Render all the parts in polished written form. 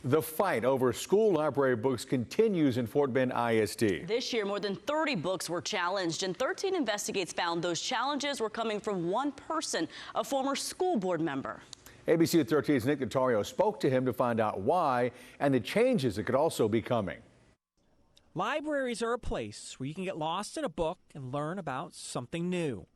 The fight over school library books continues in Fort Bend ISD. This year, more than 30 books were challenged, and 13 investigates found those challenges were coming from one person, a former school board member. ABC 13's Nick Notario spoke to him to find out why and the changes that could also be coming. Libraries are a place where you can get lost in a book and learn about something new.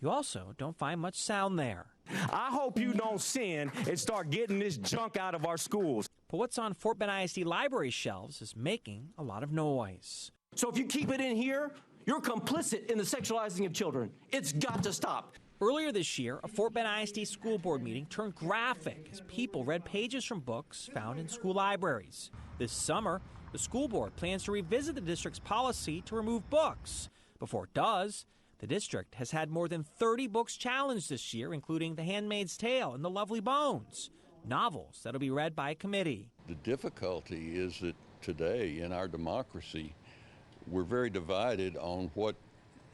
You also don't find much sound there. I hope you don't sin and start getting this junk out of our schools. But what's on Fort Bend ISD library shelves is making a lot of noise. So if you keep it in here, you're complicit in the sexualizing of children. It's got to stop. Earlier this year, a Fort Bend ISD school board meeting turned graphic as people read pages from books found in school libraries. This summer, the school board plans to revisit the district's policy to remove books. Before it does, the district has had more than 30 books challenged this year, including The Handmaid's Tale and The Lovely Bones, novels that'll be read by a committee. The difficulty is that today in our democracy, we're very divided on what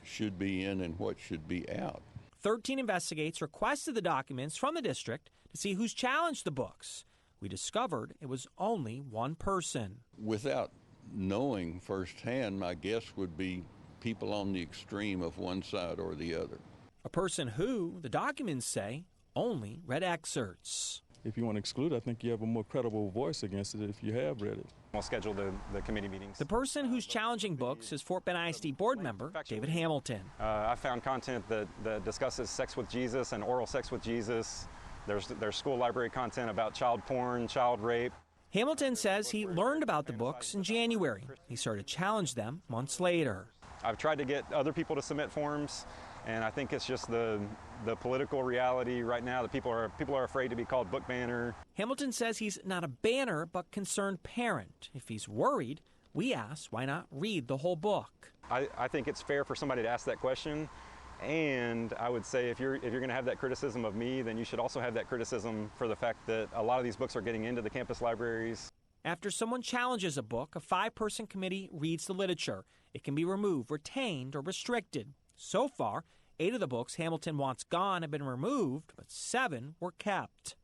should be in and what should be out. 13 investigates requested the documents from the district to see who's challenged the books. We discovered it was only one person. Without knowing firsthand, my guess would be people on the extreme of one side or the other. A person who, the documents say, only read excerpts. If you want to exclude it, I think you have a more credible voice against it if you have read it. We'll schedule the committee meetings. The person who's challenging books is Fort Bend ISD board member David Hamilton. I found content that discusses sex with Jesus and oral sex with Jesus. There's school library content about child porn, child rape. Hamilton says he learned about the books in January. He started to challenge them months later. I've tried to get other people to submit forms, and I think it's just the political reality right now that people are afraid to be called book banner. Hamilton says he's not a banner but concerned parent. If he's worried, we ask why not read the whole book. I think it's fair for somebody to ask that question, and I would say if you're going to have that criticism of me, then you should also have that criticism for the fact that a lot of these books are getting into the campus libraries. After someone challenges a book, a 5-person committee reads the literature. It can be removed, retained, or restricted. So far, 8 of the books Hamilton wants gone have been removed, but 7 were kept.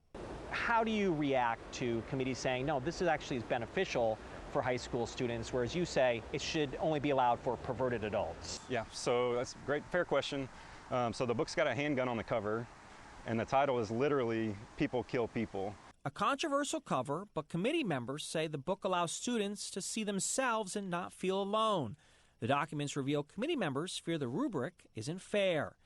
How do you react to committees saying, no, this is actually beneficial for high school students, whereas you say it should only be allowed for perverted adults? Yeah, so that's a great, fair question. So the book's got a handgun on the cover, and the title is literally People Kill People. A controversial cover, but committee members say the book allows students to see themselves and not feel alone. The documents reveal committee members fear the rubric isn't fair.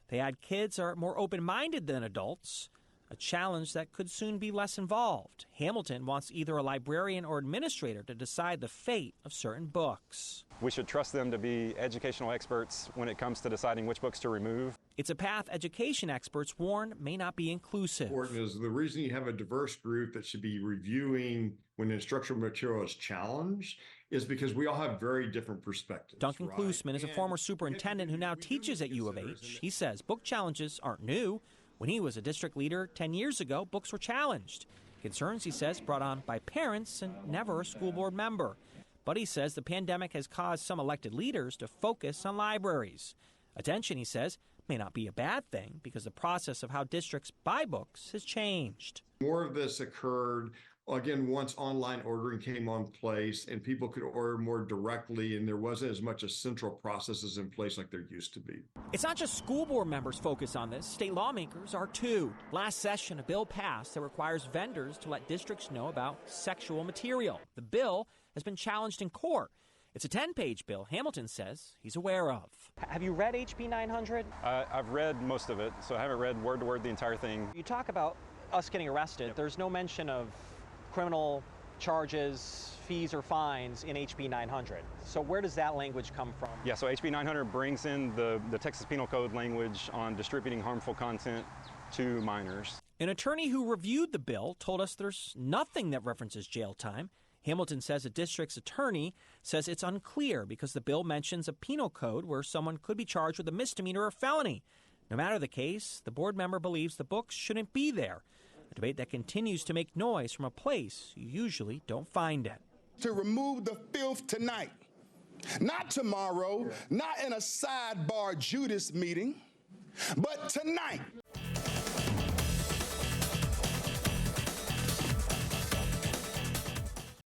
They add kids are more open-minded than adults, a challenge that could soon be less involved. Hamilton wants either a librarian or administrator to decide the fate of certain books. We should trust them to be educational experts when it comes to deciding which books to remove. It's a path education experts warn may not be inclusive. Important is the reason you have a diverse group that should be reviewing when instructional material is challenged is because we all have very different perspectives. Duncan Klusman is a former superintendent who now teaches at U of H. He says book challenges aren't new. When he was a district leader 10 years ago, books were challenged. Concerns, he says, brought on by parents and never a school board member. But he says the pandemic has caused some elected leaders to focus on libraries. Attention, he says, may not be a bad thing because the process of how districts buy books has changed. More of this occurred, again, once online ordering came on place and people could order more directly and there wasn't as much as central processes in place like there used to be. It's not just school board members focus on this. State lawmakers are too. Last session, a bill passed that requires vendors to let districts know about sexual material. The bill has been challenged in court. It's a 10-page bill Hamilton says he's aware of. Have you read HB 900? I've read most of it, so I haven't read word to word the entire thing. You talk about us getting arrested. Yep. There's no mention of criminal charges, fees, or fines in HB 900. So where does that language come from? Yeah, so HB 900 brings in the Texas Penal Code language on distributing harmful content to minors. An attorney who reviewed the bill told us there's nothing that references jail time. Hamilton says a district's attorney says it's unclear because the bill mentions a penal code where someone could be charged with a misdemeanor or felony. No matter the case, the board member believes the books shouldn't be there, a debate that continues to make noise from a place you usually don't find it. To remove the filth tonight, not tomorrow, not in a sidebar Judas meeting, but tonight.